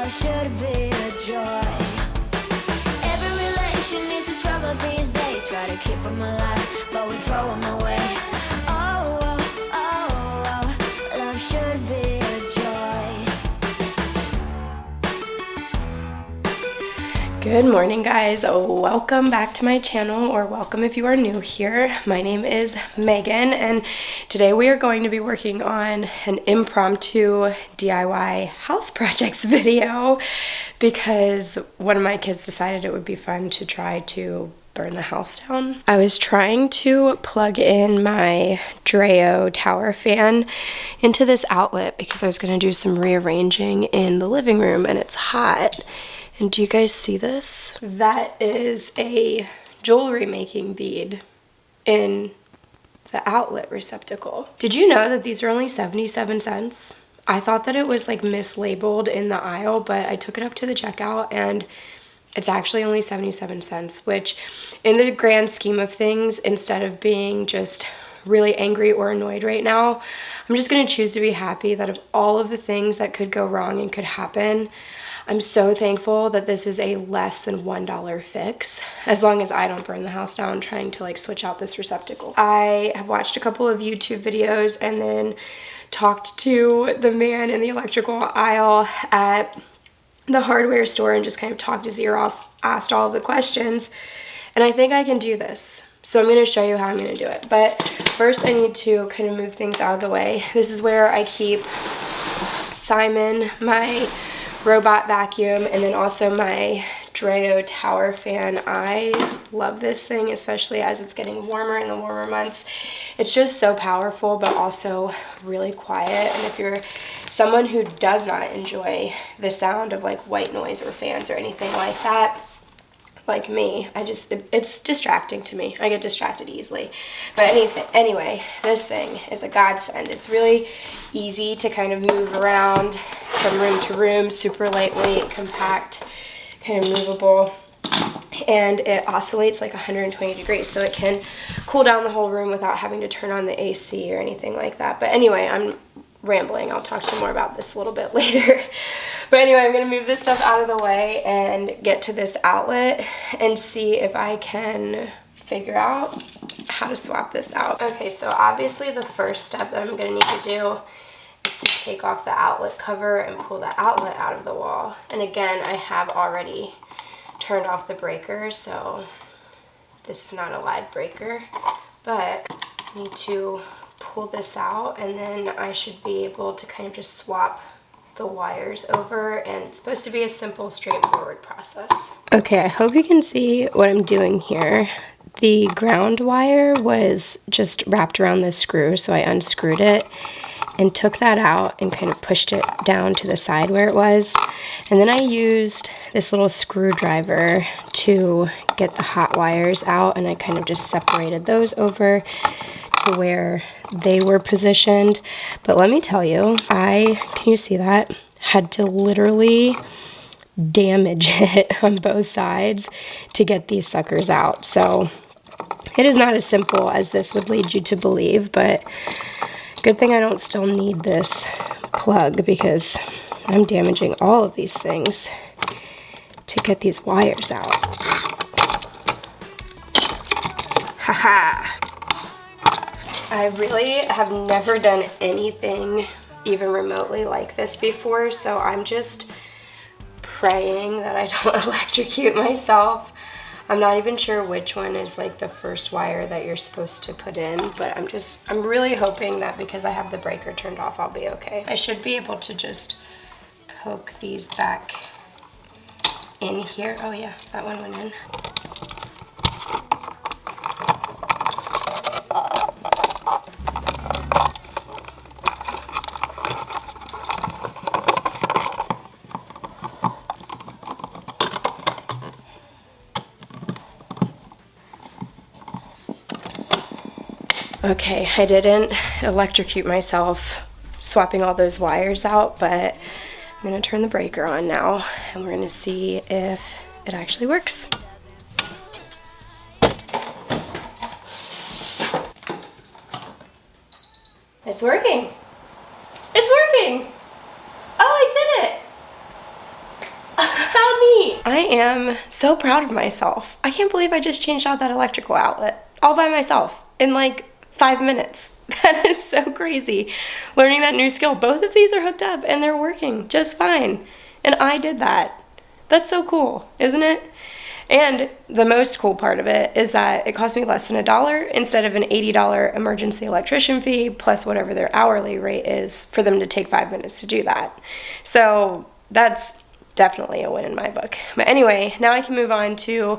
love should be a joy. Every relation needs to struggle these days. Try to keep them alive, but we throw them away. Oh, oh, oh, oh, love should be a joy. Good morning, guys. Welcome back to my channel, or welcome if you are new here. My name is Megan, and today we are going to be working on an impromptu DIY house projects video because one of my kids decided it would be fun to try to burn the house down. I was trying to plug in my DREO tower fan into this outlet because I was going to do some rearranging in the living room, and it's hot. And do you guys see this? That is a jewelry making bead in the outlet receptacle. Did you know that these are only 77 cents? I thought that it was like mislabeled in the aisle, but I took it up to the checkout and it's actually only 77 cents, which in the grand scheme of things, instead of being just really angry or annoyed right now, I'm just gonna choose to be happy that of all of the things that could go wrong and could happen, I'm so thankful that this is a less than $1 fix, as long as I don't burn the house down trying to like switch out this receptacle. I have watched a couple of YouTube videos and then talked to the man in the electrical aisle at the hardware store and just kind of talked his ear off, asked all of the questions, and I think I can do this. So I'm going to show you how I'm going to do it. But first I need to kind of move things out of the way. This is where I keep Simon, my robot vacuum, and then also my DREO tower fan. I love this thing, especially as it's getting warmer in the warmer months. It's just so powerful, but also really quiet. And if you're someone who does not enjoy the sound of like white noise or fans or anything like that, like me, it's distracting to me. I get distracted easily. But anyway, this thing is a godsend. It's really easy to kind of move around from room to room, super lightweight, compact, kind of movable. And it oscillates like 120 degrees, so it can cool down the whole room without having to turn on the AC or anything like that. But anyway, I'm rambling. I'll talk to you more about this a little bit later. But anyway, I'm going to move this stuff out of the way and get to this outlet and see if I can figure out how to swap this out. Okay, so obviously the first step that I'm going to need to do is to take off the outlet cover and pull the outlet out of the wall. And again, I have already turned off the breaker, so this is not a live breaker, but I need to pull this out, and then I should be able to kind of just swap the wires over, and it's supposed to be a simple, straightforward process. Okay, I hope you can see what I'm doing here. The ground wire was just wrapped around this screw, so I unscrewed it and took that out and kind of pushed it down to the side where it was. And then I used this little screwdriver to get the hot wires out, and I kind of just separated those over to where they were positioned. But let me tell you, can you see that? Had to literally damage it on both sides to get these suckers out. So it is not as simple as this would lead you to believe, but good thing I don't still need this plug because I'm damaging all of these things to get these wires out. Haha! I really have never done anything even remotely like this before, so I'm just praying that I don't electrocute myself. I'm not even sure which one is like the first wire that you're supposed to put in, but I'm really hoping that because I have the breaker turned off, I'll be okay. I should be able to just poke these back in here. Oh yeah, that one went in. Okay, I didn't electrocute myself swapping all those wires out, but I'm gonna turn the breaker on now and we're gonna see if it actually works. It's working. It's working. Oh, I did it. am so proud of myself. I can't believe I just changed out that electrical outlet all by myself in like 5 minutes. That is so crazy. Learning that new skill. Both of these are hooked up and they're working just fine. And I did that. That's so cool, isn't it? And the most cool part of it is that it cost me less than $1 instead of an $80 emergency electrician fee plus whatever their hourly rate is for them to take 5 minutes to do that. So that's definitely a win in my book. But anyway, now I can move on to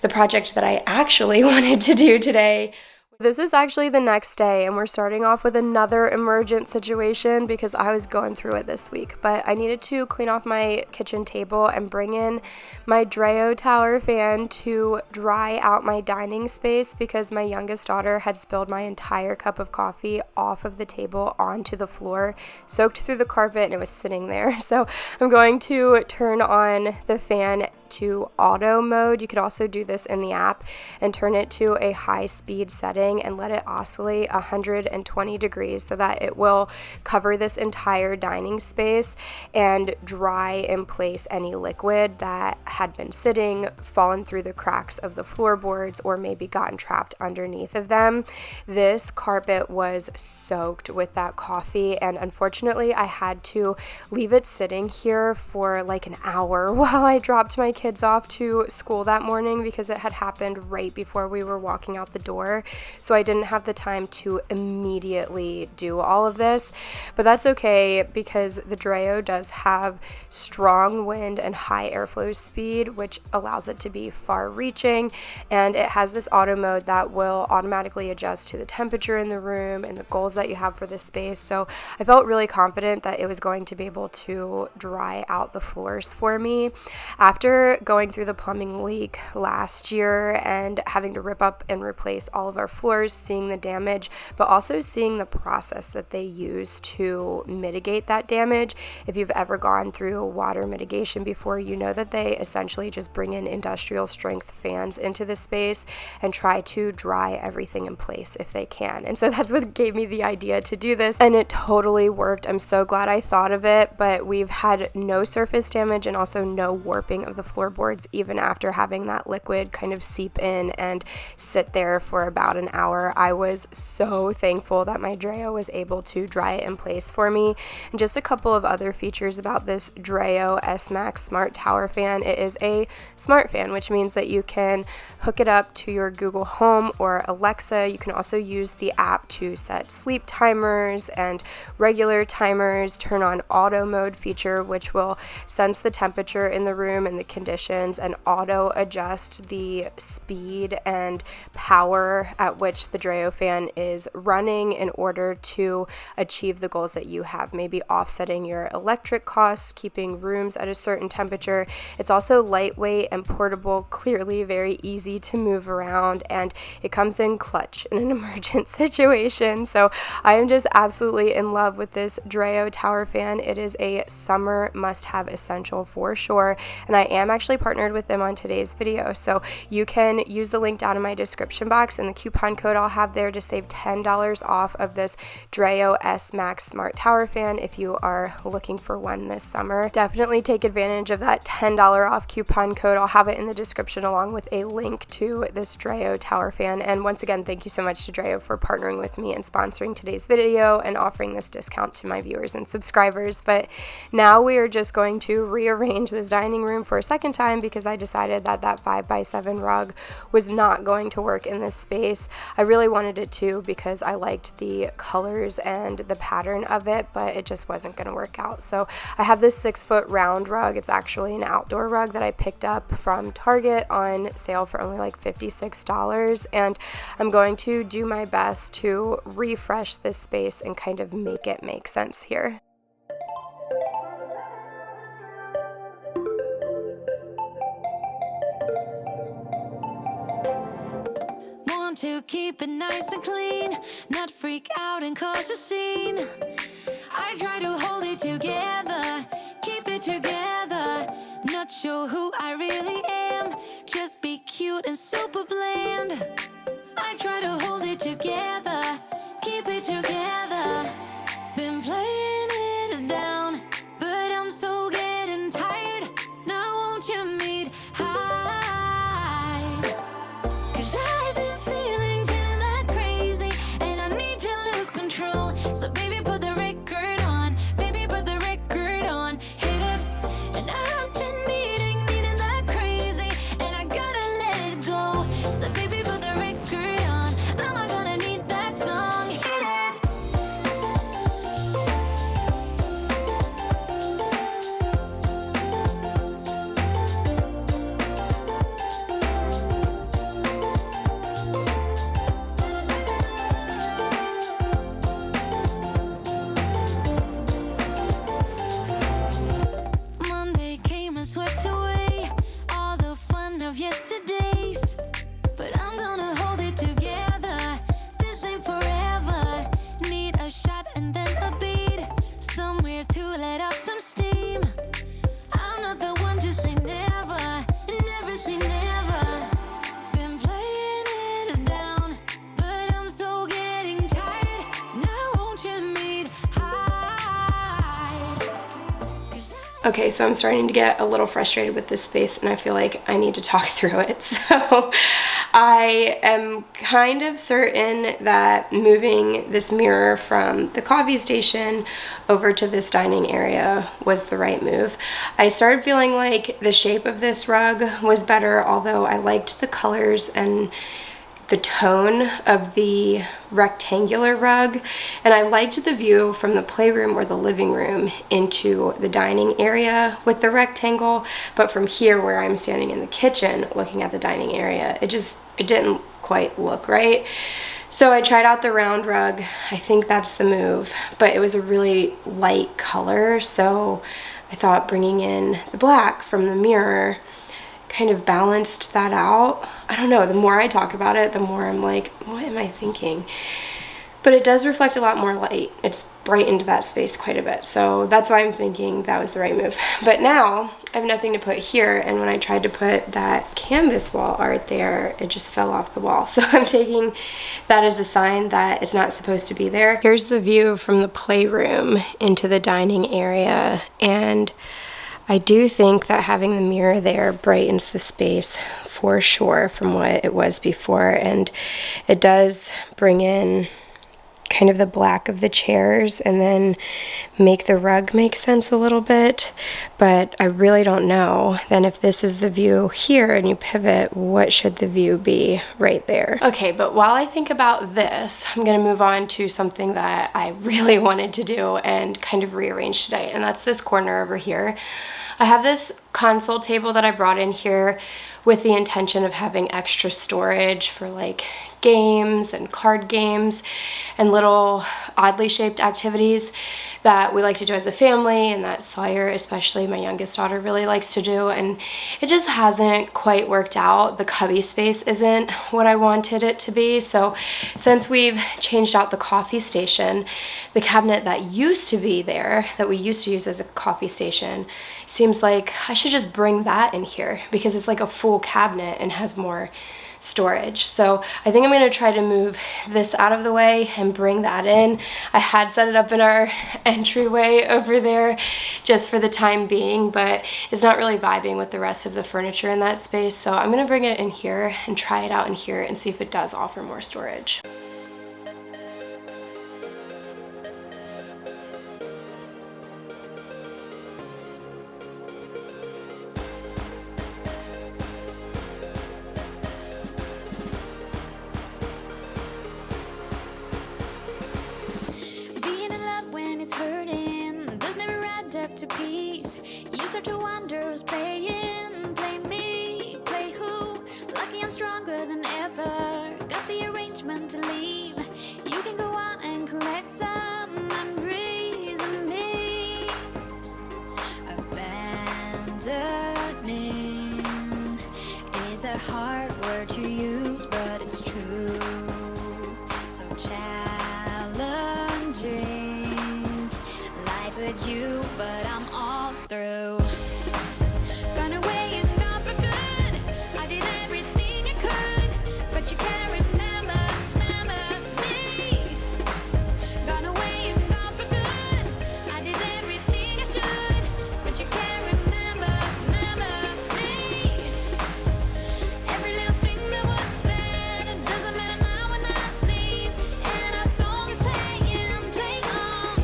the project that I actually wanted to do today. This is actually the next day, and we're starting off with another emergent situation because I was going through it this week. But I needed to clean off my kitchen table and bring in my DREO tower fan to dry out my dining space because my youngest daughter had spilled my entire cup of coffee off of the table onto the floor, soaked through the carpet, and it was sitting there. So I'm going to turn on the fan to auto mode. You could also do this in the app and turn it to a high speed setting and let it oscillate 120 degrees so that it will cover this entire dining space and dry in place any liquid that had been sitting, fallen through the cracks of the floorboards, or maybe gotten trapped underneath of them. This carpet was soaked with that coffee, and unfortunately I had to leave it sitting here for like an hour while I dropped my kids off to school that morning because it had happened right before we were walking out the door. So I didn't have the time to immediately do all of this, but that's okay because the DREO does have strong wind and high airflow speed, which allows it to be far reaching, and it has this auto mode that will automatically adjust to the temperature in the room and the goals that you have for the space. So I felt really confident that it was going to be able to dry out the floors for me. After going through the plumbing leak last year and having to rip up and replace all of our floors, seeing the damage, but also seeing the process that they use to mitigate that damage. If you've ever gone through water mitigation before, you know that they essentially just bring in industrial strength fans into the space and try to dry everything in place if they can. And so that's what gave me the idea to do this, and it totally worked. I'm so glad I thought of it, but we've had no surface damage and also no warping of the floorboards even after having that liquid kind of seep in and sit there for about an hour. I was so thankful that my DREO was able to dry it in place for me. And just a couple of other features about this DREO S-Max Smart Tower Fan. It is a smart fan, which means that you can hook it up to your Google Home or Alexa. You can also use the app to set sleep timers and regular timers, turn on auto mode feature, which will sense the temperature in the room and the conditions and auto adjust the speed and power at which the DREO fan is running in order to achieve the goals that you have, maybe offsetting your electric costs, keeping rooms at a certain temperature. It's also lightweight and portable, clearly very easy to move around, and it comes in clutch in an emergent situation. So I am just absolutely in love with this DREO tower fan. It is a summer must-have essential for sure, and I am actually partnered with them on today's video. So you can use the link down in my description box and the coupon code I'll have there to save $10 off of this DREO S-Max Smart Tower Fan if you are looking for one this summer. Definitely take advantage of that $10 off coupon code. I'll have it in the description along with a link to this DREO Tower Fan. And once again, thank you so much to DREO for partnering with me and sponsoring today's video and offering this discount to my viewers and subscribers. But now we are just going to rearrange this dining room for a second time because I decided that that 5x7 rug was not going to work in this space. I really wanted it to because I liked the colors and the pattern of it, but it just wasn't going to work out. So I have this 6-foot round rug. It's actually an outdoor rug that I picked up from Target on sale for only like $56, and I'm going to do my best to refresh this space and kind of make it make sense here. Want to keep it nice and clean, not freak out and cause a scene. I try to hold it together, keep it together. Not sure who I really am, just be cute and super bland. I try to hold it together, keep it together. Been playing it down, but I'm so getting tired. Now won't you meet and swept away all the fun of yesterdays. But I'm gonna hold it together. This ain't forever. Need a shot and then a beat. Somewhere to let out some steam. I'm not the one to say never. Never say never. Been playing it down, but I'm so getting tired. Now won't you meet high? Okay, so I'm starting to get a little frustrated with this space and I feel like I need to talk through it. So I am kind of certain that moving this mirror from the coffee station over to this dining area was the right move. I started feeling like the shape of this rug was better, although I liked the colors and the tone of the rectangular rug, and I liked the view from the playroom or the living room into the dining area with the rectangle, but from here where I'm standing in the kitchen looking at the dining area, it didn't quite look right. So I tried out the round rug. I think that's the move, but it was a really light color, so I thought bringing in the black from the mirror kind of balanced that out. I don't know, the more I talk about it, the more I'm like, what am I thinking? But it does reflect a lot more light. It's brightened that space quite a bit. So that's why I'm thinking that was the right move. But now I have nothing to put here, and when I tried to put that canvas wall art there, it just fell off the wall. So I'm taking that as a sign that it's not supposed to be there. Here's the view from the playroom into the dining area, and I do think that having the mirror there brightens the space for sure from what it was before, and it does bring in kind of the black of the chairs and then make the rug make sense a little bit. But I really don't know then if this is the view here and you pivot, what should the view be right there? Okay, but while I think about this, I'm gonna move on to something that I really wanted to do and kind of rearrange today, and that's this corner over here. I have this console table that I brought in here with the intention of having extra storage for like games and card games and little oddly shaped activities that we like to do as a family, and that Sawyer, especially my youngest daughter, really likes to do, and it just hasn't quite worked out. The cubby space isn't what I wanted it to be. So since we've changed out the coffee station, the cabinet that used to be there, that we used to use as a coffee station, seems like I should just bring that in here because it's like a full cabinet and has more storage. So I think I'm going to try to move this out of the way and bring that in. I had set it up in our entryway over there just for the time being, but it's not really vibing with the rest of the furniture in that space. So I'm going to bring it in here and try it out in here and see if it does offer more storage. To peace, you start to wonder who's playing. Play me, play who? Lucky I'm stronger than ever. Got the arrangement to leave. You can go on and collect some memories of me. Abandoning is a hard word to use, but it's true. So challenging with you, but I'm all through. Gone away and gone for good. I did everything I could, but you can't remember me. Gone away and gone for good. I did everything I should, but you can't remember me. Every little thing that was said, it doesn't matter now when I leave, and our song is playing, play on.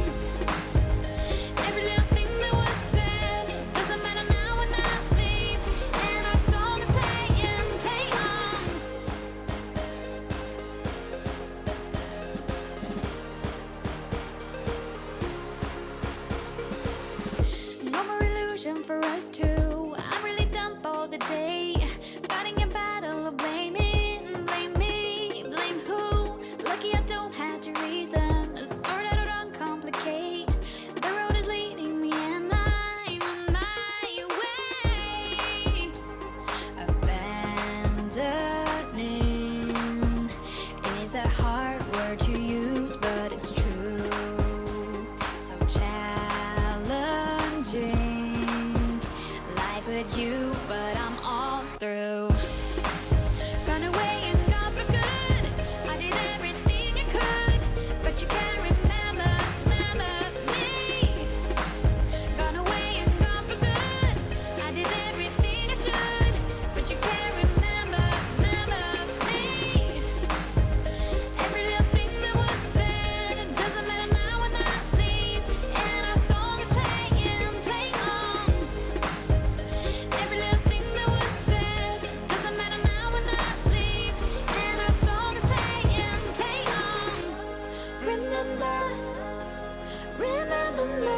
For us two, I'm really done for the day. Fighting a battle of blaming, blame me, blame who? Lucky I don't have to reason, sort out or uncomplicate. The road is leading me and I'm on my way. with you, but I'm all through. Run away and gone for good. I did everything I could, but you can't remember me. Gone away and gone for good. I did everything I should, but you can't remember me. Every little thing that was said, it doesn't matter now when I leave, and our song is play on. Every little thing that was said, it doesn't matter now when I leave, and our song is play on. Remember me. Remember me.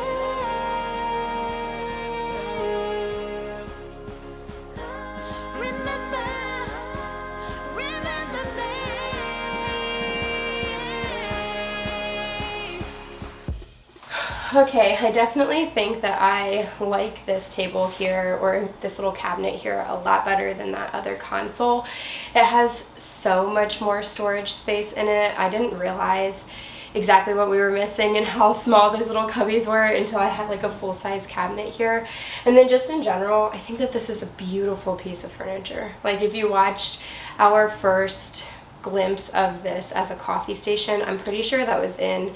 Okay, I definitely think that I like this table here, or this little cabinet here, a lot better than that other console. It has so much more storage space in it. I didn't realize exactly what we were missing and how small those little cubbies were until I had like a full-size cabinet here. And then just in general, I think that this is a beautiful piece of furniture. Like, if you watched our first glimpse of this as a coffee station, I'm pretty sure that was in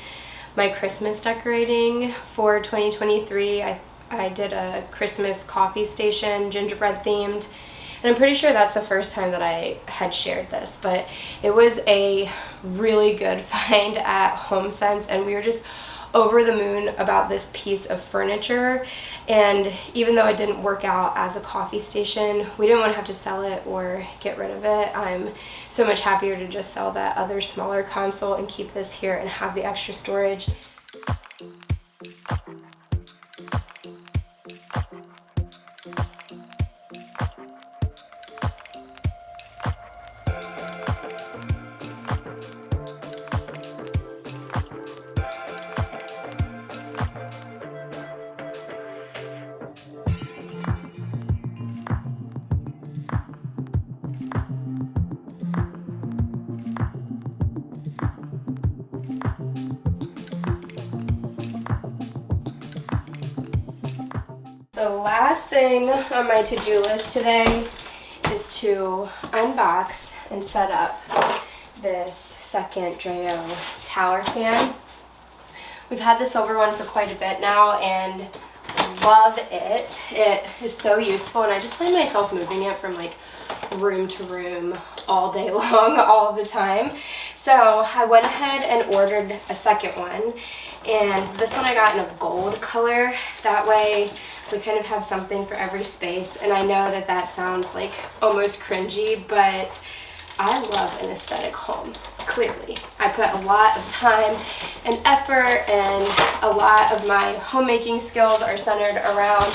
my Christmas decorating for 2023. I did a Christmas coffee station, gingerbread themed, and I'm pretty sure that's the first time that I had shared this, but it was a really good find at HomeSense, and we were just over the moon about this piece of furniture. And even though it didn't work out as a coffee station, we didn't want to have to sell it or get rid of it. I'm so much happier to just sell that other smaller console and keep this here and have the extra storage. The last thing on my to-do list today is to unbox and set up this second DREO tower fan. We've had the silver one for quite a bit now and love it. It is so useful, and I just find myself moving it from like room to room all day long, all the time. So I went ahead and ordered a second one, and this one I got in a gold color. That way we kind of have something for every space. And I know that that sounds like almost cringy, but I love an aesthetic home, clearly. I put a lot of time and effort, and a lot of my homemaking skills are centered around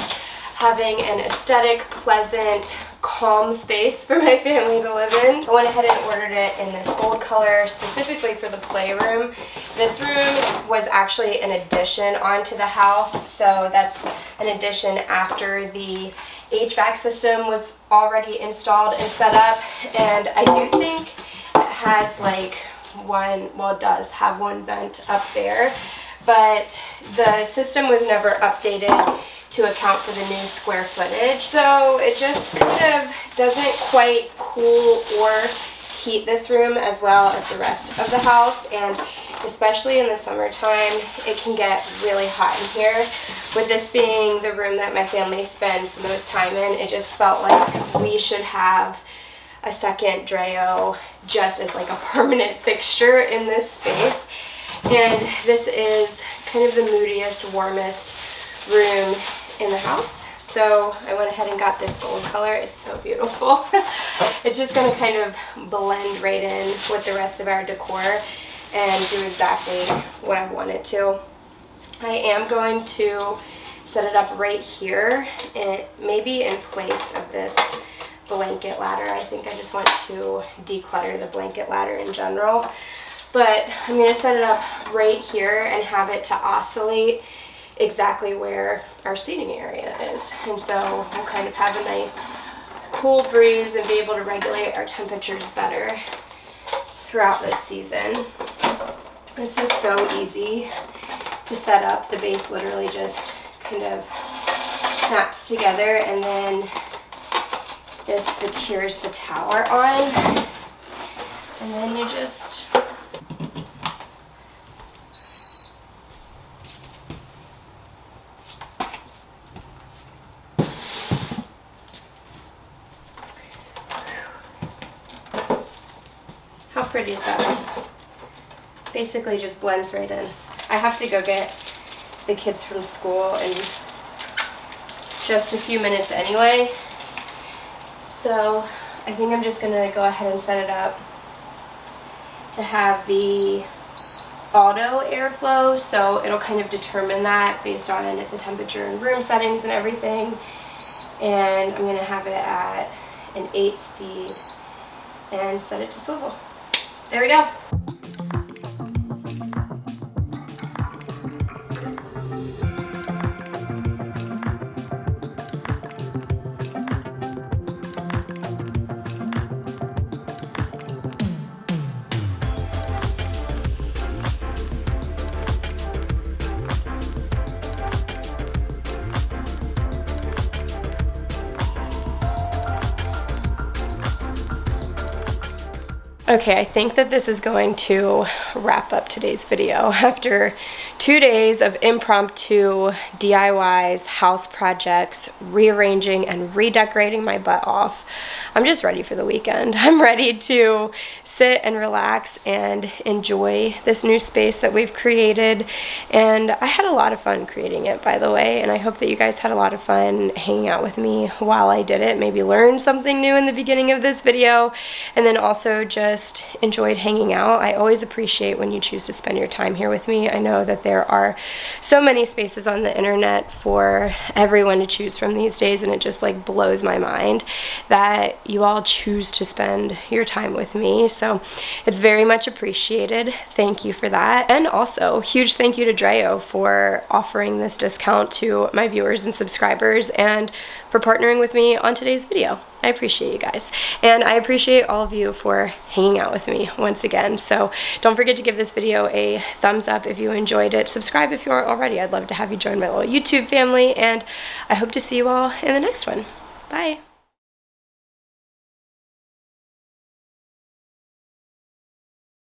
having an aesthetic, pleasant, calm space for my family to live in. I went ahead and ordered it in this gold color specifically for the playroom. This room was actually an addition onto the house, so that's an addition after the HVAC system was already installed and set up. And I do think it has like one, well, it does have one vent up there, but the system was never updated to account for the new square footage, so it just kind of doesn't quite cool or heat this room as well as the rest of the house. And especially in the summertime, it can get really hot in here. With this being the room that my family spends the most time in, it just felt like we should have a second DREO just as like a permanent fixture in this space. And this is kind of the moodiest, warmest room in the house, so I went ahead and got this gold color. It's so beautiful. It's just going to kind of blend right in with the rest of our decor and do exactly what I want it to. I am going to set it up right here, and maybe in place of this blanket ladder. I think I just want to declutter the blanket ladder in general, but I'm going to set it up right here and have it to oscillate exactly where our seating area is. And so we'll kind of have a nice cool breeze and be able to regulate our temperatures better throughout this season. This is so easy to set up. The base literally just kind of snaps together, and then this secures the tower on. And then you just how pretty is that? Basically just blends right in. I have to go get the kids from school in just a few minutes anyway, so I think I'm just gonna go ahead and set it up to have the auto airflow, so it'll kind of determine that based on the temperature and room settings and everything. And I'm gonna have it at an 8 speed and set it to swivel. There we go. Okay, I think that this is going to wrap up today's video. After 2 days of impromptu DIYs, house projects, rearranging and redecorating my butt off, I'm just ready for the weekend. I'm ready to sit and relax and enjoy this new space that we've created. And I had a lot of fun creating it, by the way, and I hope that you guys had a lot of fun hanging out with me while I did it. Maybe learned something new in the beginning of this video, and then also just enjoyed hanging out. I always appreciate when you choose to spend your time here with me. I know that there are so many spaces on the internet for everyone to choose from these days, and it just like blows my mind that you all choose to spend your time with me. So it's very much appreciated. Thank you for that. And also huge thank you to DREO for offering this discount to my viewers and subscribers, and for partnering with me on today's video. I appreciate you guys, and I appreciate all of you for hanging out with me once again. So don't forget to give this video a thumbs up if you enjoyed it. Subscribe if you aren't already. I'd love to have you join my little YouTube family, and I hope to see you all in the next one. Bye.